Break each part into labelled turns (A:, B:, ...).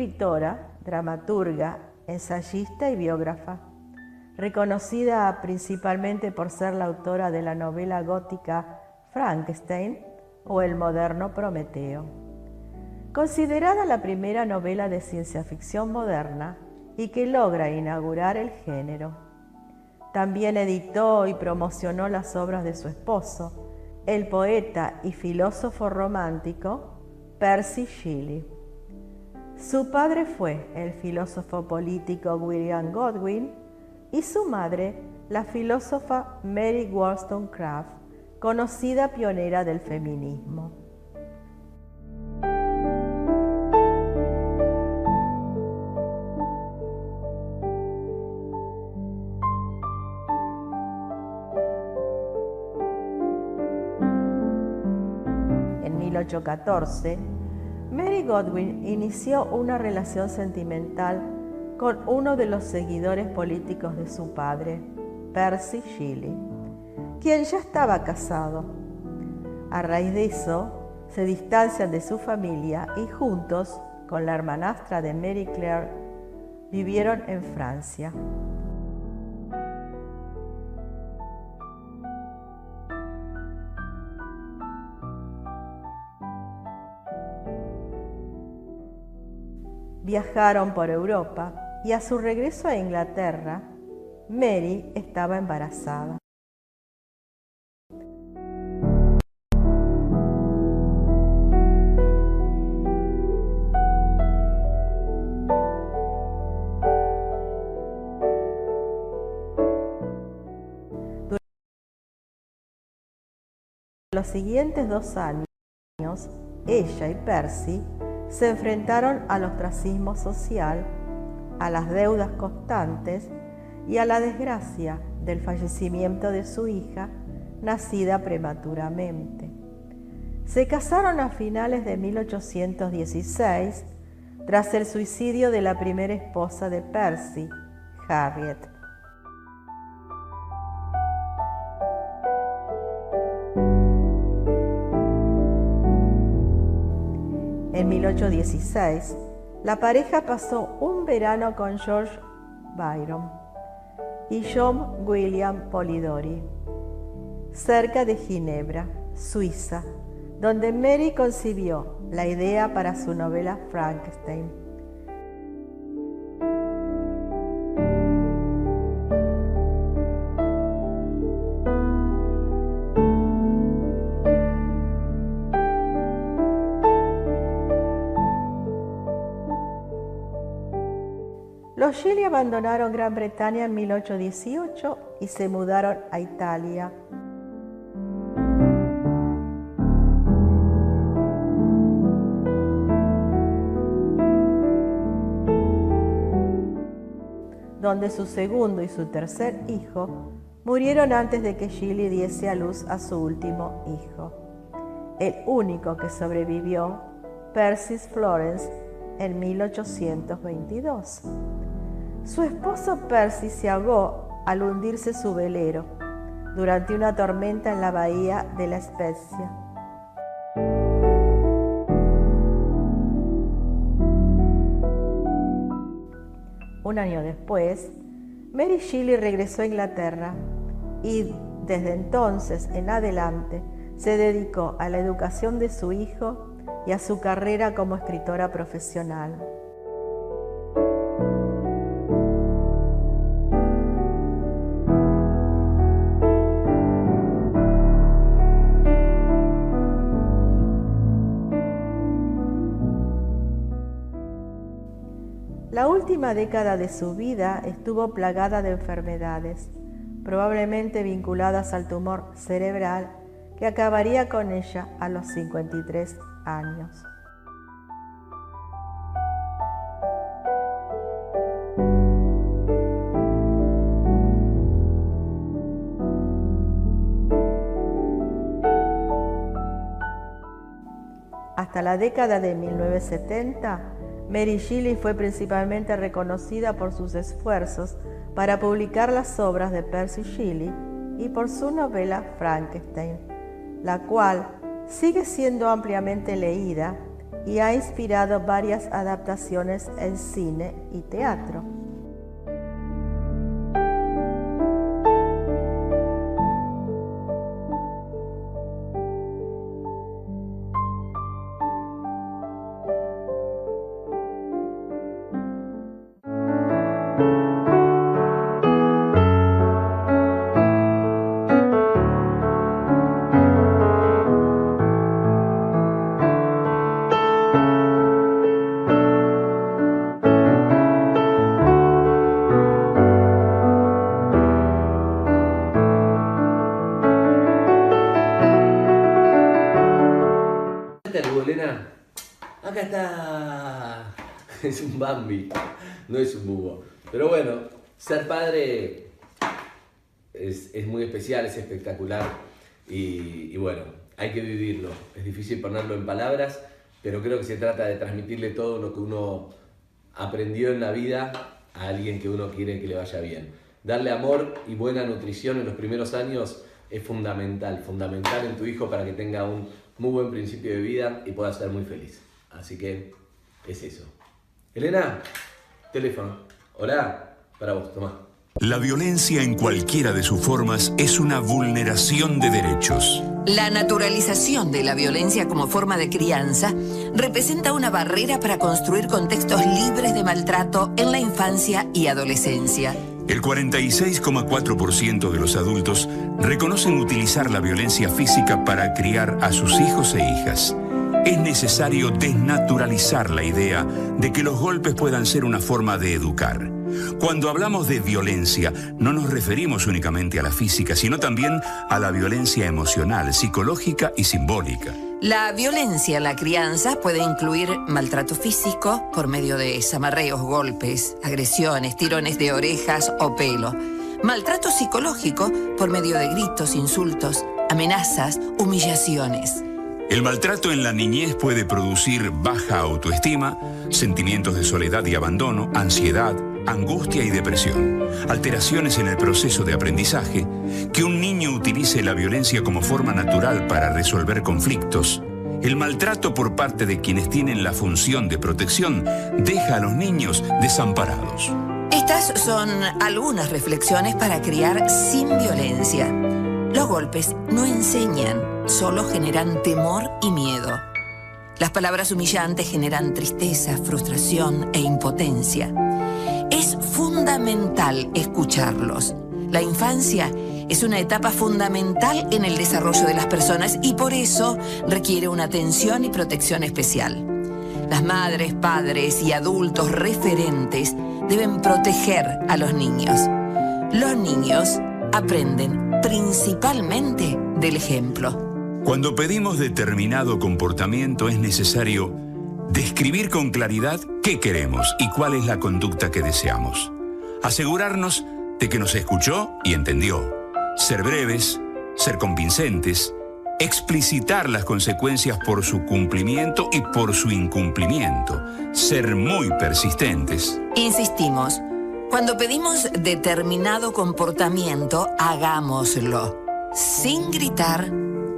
A: escritora, dramaturga, ensayista y biógrafa, reconocida principalmente por ser la autora de la novela gótica Frankenstein o el moderno Prometeo. Considerada la primera novela de ciencia ficción moderna y que logra inaugurar el género. También editó y promocionó las obras de su esposo, el poeta y filósofo romántico Percy Shelley. Su padre fue el filósofo político William Godwin y su madre, la filósofa Mary Wollstonecraft, conocida pionera del feminismo. En 1814, Mary Godwin inició una relación sentimental con uno de los seguidores políticos de su padre, Percy Shelley, quien ya estaba casado. A raíz de eso, se distancian de su familia y juntos, con la hermanastra de Mary Claire, vivieron en Francia. Viajaron por Europa y a su regreso a Inglaterra, Mary estaba embarazada. Durante los siguientes 2 años, ella y Percy se enfrentaron al ostracismo social, a las deudas constantes y a la desgracia del fallecimiento de su hija, nacida prematuramente. Se casaron a finales de 1816, tras el suicidio de la primera esposa de Percy, Harriet. En 1816, la pareja pasó un verano con George Byron y John William Polidori, cerca de Ginebra, Suiza, donde Mary concibió la idea para su novela Frankenstein. Los Shelley abandonaron Gran Bretaña en 1818 y se mudaron a Italia. Donde su segundo y su tercer hijo murieron antes de que Shelley diese a luz a su último hijo. El único que sobrevivió, Percy Florence, en 1822. Su esposo Percy se ahogó al hundirse su velero durante una tormenta en la bahía de La Spezia. Un año después, Mary Shelley regresó a Inglaterra y desde entonces en adelante se dedicó a la educación de su hijo y a su carrera como escritora profesional. La última década de su vida estuvo plagada de enfermedades, probablemente vinculadas al tumor cerebral que acabaría con ella a los 53 años. Hasta la década de 1970, Mary Shelley fue principalmente reconocida por sus esfuerzos para publicar las obras de Percy Shelley y por su novela Frankenstein, la cual sigue siendo ampliamente leída y ha inspirado varias adaptaciones en cine y teatro.
B: Elena, acá está. Es un Bambi, no es un búho. Pero bueno, ser padre es muy especial, es espectacular y bueno, hay que vivirlo. Es difícil ponerlo en palabras, pero creo que se trata de transmitirle todo lo que uno aprendió en la vida a alguien que uno quiere que le vaya bien. Darle amor y buena nutrición en los primeros años es fundamental en tu hijo para que tenga un muy buen principio de vida y pueda ser muy feliz. Así que es eso. Elena, teléfono. Hola, para vos, tomá.
C: La violencia en cualquiera de sus formas es una vulneración de derechos.
D: La naturalización de la violencia como forma de crianza representa una barrera para construir contextos libres de maltrato en la infancia y adolescencia.
C: El 46,4% de los adultos reconocen utilizar la violencia física para criar a sus hijos e hijas. Es necesario desnaturalizar la idea de que los golpes puedan ser una forma de educar. Cuando hablamos de violencia, no nos referimos únicamente a la física, sino también a la violencia emocional, psicológica y simbólica.
D: La violencia en la crianza puede incluir maltrato físico por medio de zamarreos, golpes, agresiones, tirones de orejas o pelo. Maltrato psicológico por medio de gritos, insultos, amenazas, humillaciones.
C: El maltrato en la niñez puede producir baja autoestima, sentimientos de soledad y abandono, ansiedad, angustia y depresión, alteraciones en el proceso de aprendizaje, que un niño utilice la violencia como forma natural para resolver conflictos. El maltrato por parte de quienes tienen la función de protección deja a los niños desamparados.
D: Estas son algunas reflexiones para criar sin violencia. Los golpes no enseñan, solo generan temor y miedo. Las palabras humillantes generan tristeza, frustración e impotencia. Es fundamental escucharlos. La infancia es una etapa fundamental en el desarrollo de las personas y por eso requiere una atención y protección especial. Las madres, padres y adultos referentes deben proteger a los niños. Los niños aprenden principalmente del ejemplo.
C: Cuando pedimos determinado comportamiento es necesario describir con claridad qué queremos y cuál es la conducta que deseamos. Asegurarnos de que nos escuchó y entendió. Ser breves, ser convincentes, explicitar las consecuencias por su cumplimiento y por su incumplimiento. Ser muy persistentes.
D: Insistimos, cuando pedimos determinado comportamiento, hagámoslo, sin gritar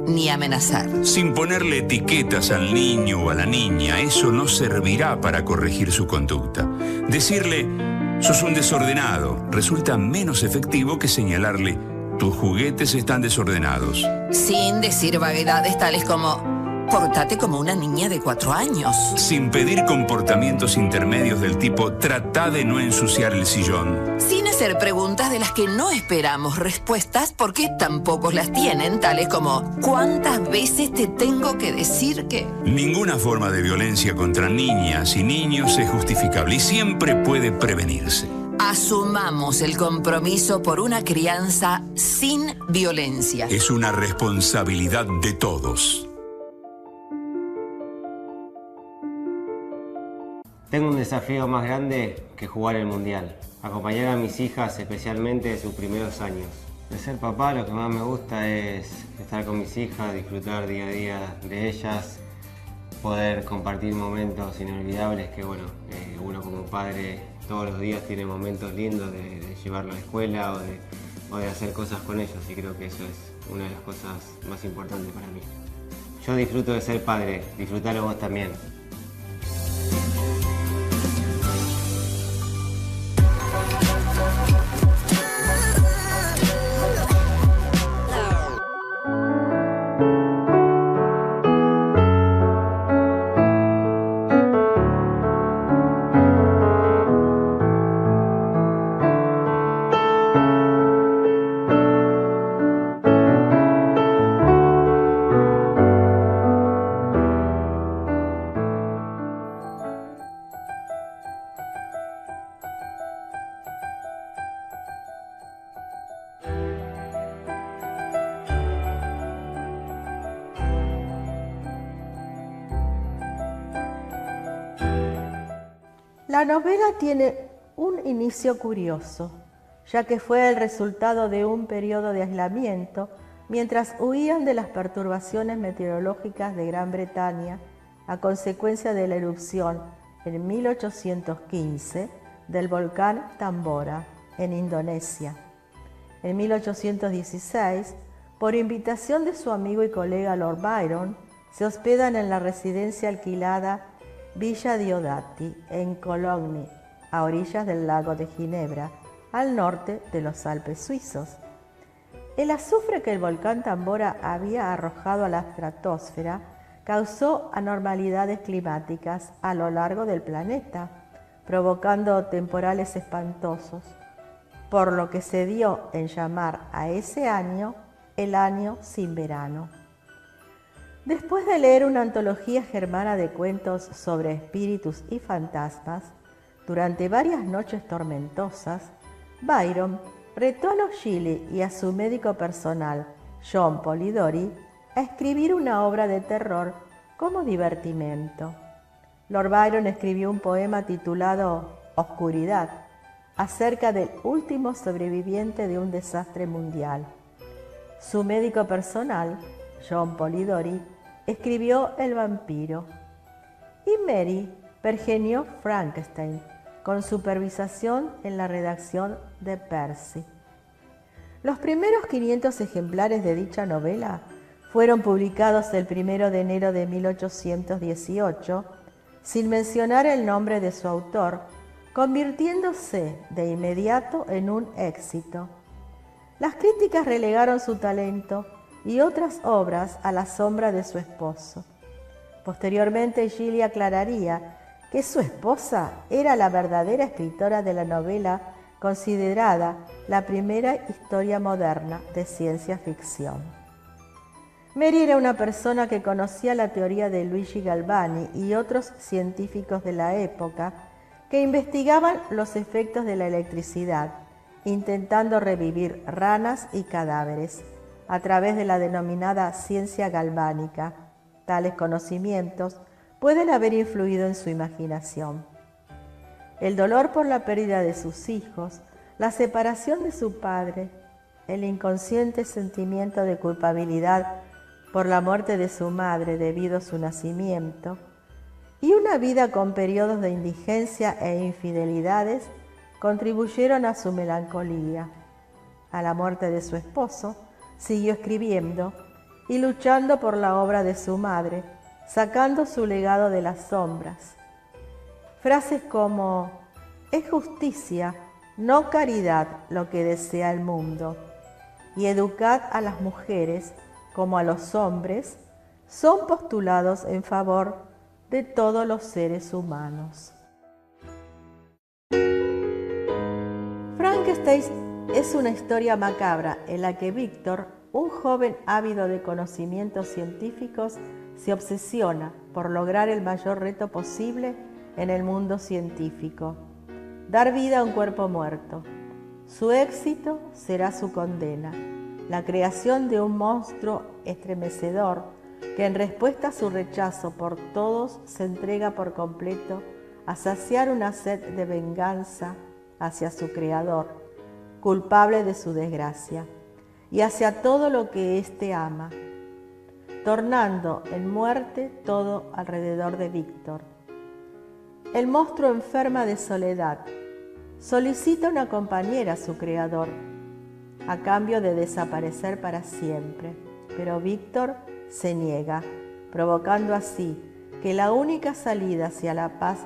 D: ni amenazar.
C: Sin ponerle etiquetas al niño o a la niña, eso no servirá para corregir su conducta. Decirle, sos un desordenado, resulta menos efectivo que señalarle, tus juguetes están desordenados.
D: Sin decir vaguedades tales como, pórtate como una niña de 4 años.
C: Sin pedir comportamientos intermedios del tipo, trata de no ensuciar el sillón.
D: Sin hacer preguntas de las que no esperamos respuestas porque tampoco las tienen, tales como, ¿cuántas veces te tengo que decir que...?
C: Ninguna forma de violencia contra niñas y niños es justificable y siempre puede prevenirse.
D: Asumamos el compromiso por una crianza sin violencia.
C: Es una responsabilidad de todos.
E: Tengo un desafío más grande que jugar el Mundial. Acompañar a mis hijas, especialmente en sus primeros años. De ser papá, lo que más me gusta es estar con mis hijas, disfrutar día a día de ellas, poder compartir momentos inolvidables que, bueno, uno como padre todos los días tiene momentos lindos de llevarlo a la escuela o de hacer cosas con ellos, y creo que eso es una de las cosas más importantes para mí. Yo disfruto de ser padre, disfrutalo vos también.
A: La novela tiene un inicio curioso, ya que fue el resultado de un periodo de aislamiento mientras huían de las perturbaciones meteorológicas de Gran Bretaña a consecuencia de la erupción en 1815 del volcán Tambora en Indonesia. En 1816, por invitación de su amigo y colega Lord Byron, se hospedan en la residencia alquilada Villa Diodati, en Cologne, a orillas del lago de Ginebra, al norte de los Alpes suizos. El azufre que el volcán Tambora había arrojado a la estratosfera causó anormalidades climáticas a lo largo del planeta, provocando temporales espantosos, por lo que se dio en llamar a ese año el año sin verano. Después de leer una antología germana de cuentos sobre espíritus y fantasmas, durante varias noches tormentosas, Byron retó a los Shelley y a su médico personal, John Polidori, a escribir una obra de terror como divertimento. Lord Byron escribió un poema titulado Oscuridad, acerca del último sobreviviente de un desastre mundial. Su médico personal, John Polidori, escribió El vampiro. Y Mary pergenió Frankenstein, con supervisación en la redacción de Percy. Los primeros 500 ejemplares de dicha novela fueron publicados el 1 de enero de 1818, sin mencionar el nombre de su autor, convirtiéndose de inmediato en un éxito. Las críticas relegaron su talento y otras obras a la sombra de su esposo. Posteriormente, Shelley aclararía que su esposa era la verdadera escritora de la novela, considerada la primera historia moderna de ciencia ficción. Mary era una persona que conocía la teoría de Luigi Galvani y otros científicos de la época que investigaban los efectos de la electricidad, intentando revivir ranas y cadáveres a través de la denominada ciencia galvánica. Tales conocimientos pueden haber influido en su imaginación. El dolor por la pérdida de sus hijos, la separación de su padre, el inconsciente sentimiento de culpabilidad por la muerte de su madre debido a su nacimiento, y una vida con periodos de indigencia e infidelidades contribuyeron a su melancolía. A la muerte de su esposo, siguió escribiendo y luchando por la obra de su madre, sacando su legado de las sombras. Frases como: es justicia, no caridad, lo que desea el mundo, y educad a las mujeres como a los hombres, son postulados en favor de todos los seres humanos. Frankenstein es una historia macabra en la que Víctor, un joven ávido de conocimientos científicos, se obsesiona por lograr el mayor reto posible en el mundo científico: dar vida a un cuerpo muerto. Su éxito será su condena, la creación de un monstruo estremecedor que, en respuesta a su rechazo por todos, se entrega por completo a saciar una sed de venganza hacia su creador, culpable de su desgracia, y hacia todo lo que éste ama, tornando en muerte todo alrededor de Víctor. El monstruo enferma de soledad, solicita una compañera a su creador, a cambio de desaparecer para siempre, pero Víctor se niega, provocando así que la única salida hacia la paz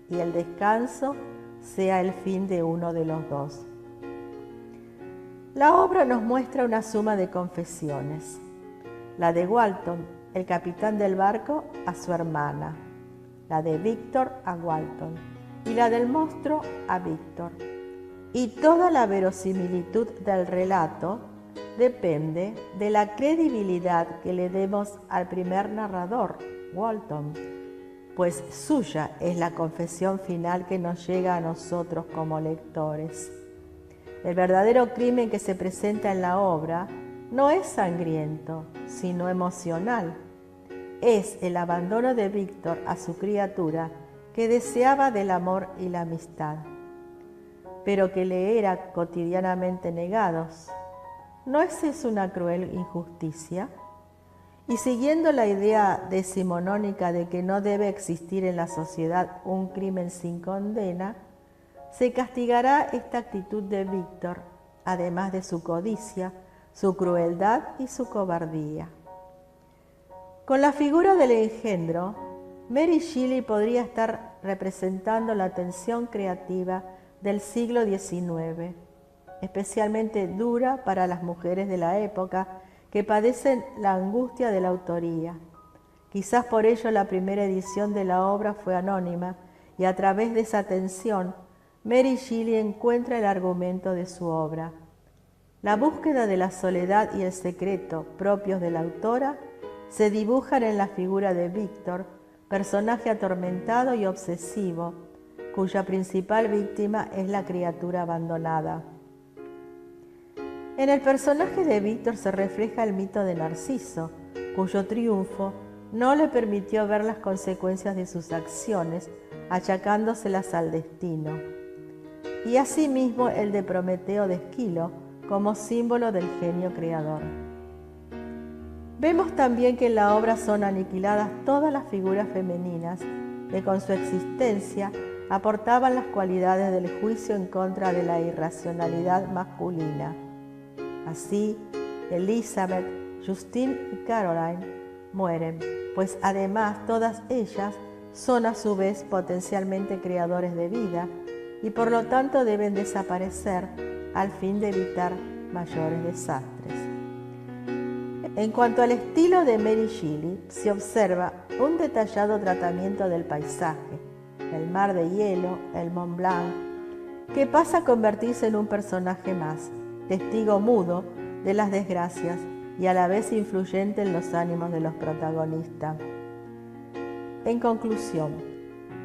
A: y el descanso sea el fin de uno de los dos. La obra nos muestra una suma de confesiones: la de Walton, el capitán del barco, a su hermana, la de Víctor a Walton y la del monstruo a Víctor. Y toda la verosimilitud del relato depende de la credibilidad que le demos al primer narrador, Walton, pues suya es la confesión final que nos llega a nosotros como lectores. El verdadero crimen que se presenta en la obra no es sangriento, sino emocional. Es el abandono de Víctor a su criatura que deseaba del amor y la amistad, pero que le era cotidianamente negados. ¿No es eso una cruel injusticia? Y siguiendo la idea decimonónica de que no debe existir en la sociedad un crimen sin condena, se castigará esta actitud de Víctor, además de su codicia, su crueldad y su cobardía. Con la figura del engendro, Mary Shelley podría estar representando la tensión creativa del siglo XIX, especialmente dura para las mujeres de la época que padecen la angustia de la autoría. Quizás por ello la primera edición de la obra fue anónima y a través de esa tensión Mary Shelley encuentra el argumento de su obra. La búsqueda de la soledad y el secreto propios de la autora se dibujan en la figura de Víctor, personaje atormentado y obsesivo, cuya principal víctima es la criatura abandonada. En el personaje de Víctor se refleja el mito de Narciso, cuyo triunfo no le permitió ver las consecuencias de sus acciones, achacándoselas al destino. Y asimismo el de Prometeo de Esquilo, como símbolo del genio creador. Vemos también que en la obra son aniquiladas todas las figuras femeninas que con su existencia aportaban las cualidades del juicio en contra de la irracionalidad masculina. Así, Elizabeth, Justine y Caroline mueren, pues además todas ellas son a su vez potencialmente creadores de vida y por lo tanto deben desaparecer al fin de evitar mayores desastres. En cuanto al estilo de Mary Shelley, se observa un detallado tratamiento del paisaje, el mar de hielo, el Mont Blanc, que pasa a convertirse en un personaje más, testigo mudo de las desgracias y a la vez influyente en los ánimos de los protagonistas. En conclusión,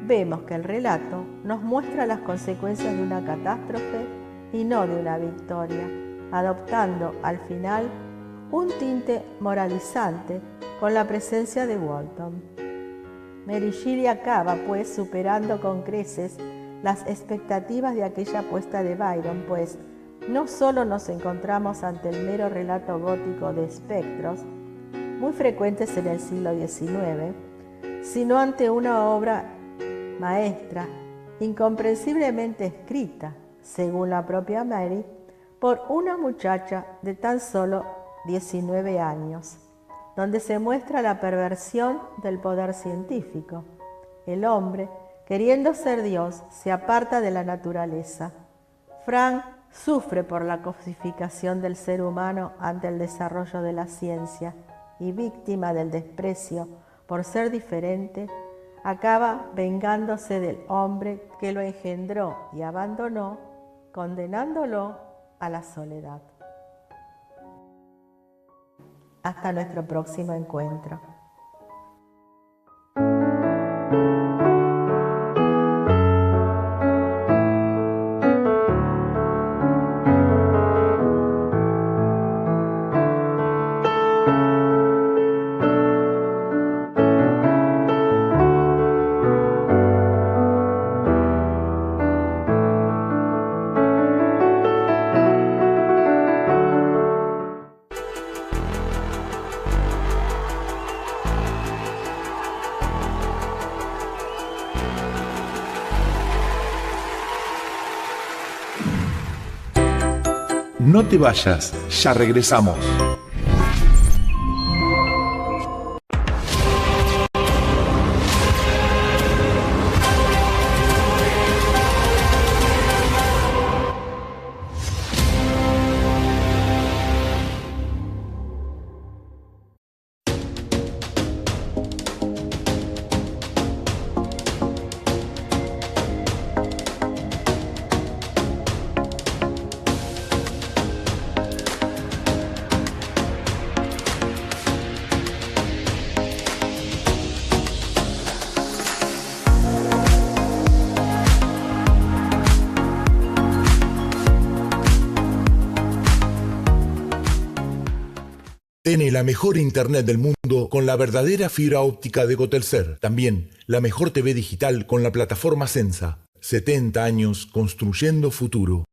A: vemos que el relato nos muestra las consecuencias de una catástrofe y no de una victoria, adoptando al final un tinte moralizante con la presencia de Walton. Mary Shelley acaba, pues, superando con creces las expectativas de aquella apuesta de Byron, pues no solo nos encontramos ante el mero relato gótico de espectros, muy frecuentes en el siglo XIX, sino ante una obra maestra, incomprensiblemente escrita, según la propia Mary, por una muchacha de tan solo 19 años, donde se muestra la perversión del poder científico. El hombre, queriendo ser Dios, se aparta de la naturaleza. Frank sufre por la cosificación del ser humano ante el desarrollo de la ciencia y, víctima del desprecio por ser diferente, acaba vengándose del hombre que lo engendró y abandonó, condenándolo a la soledad. Hasta nuestro próximo encuentro.
F: No te vayas, ya regresamos. Tiene la mejor internet del mundo con la verdadera fibra óptica de Gotelcer. También la mejor TV digital con la plataforma Sensa. 70 años construyendo futuro.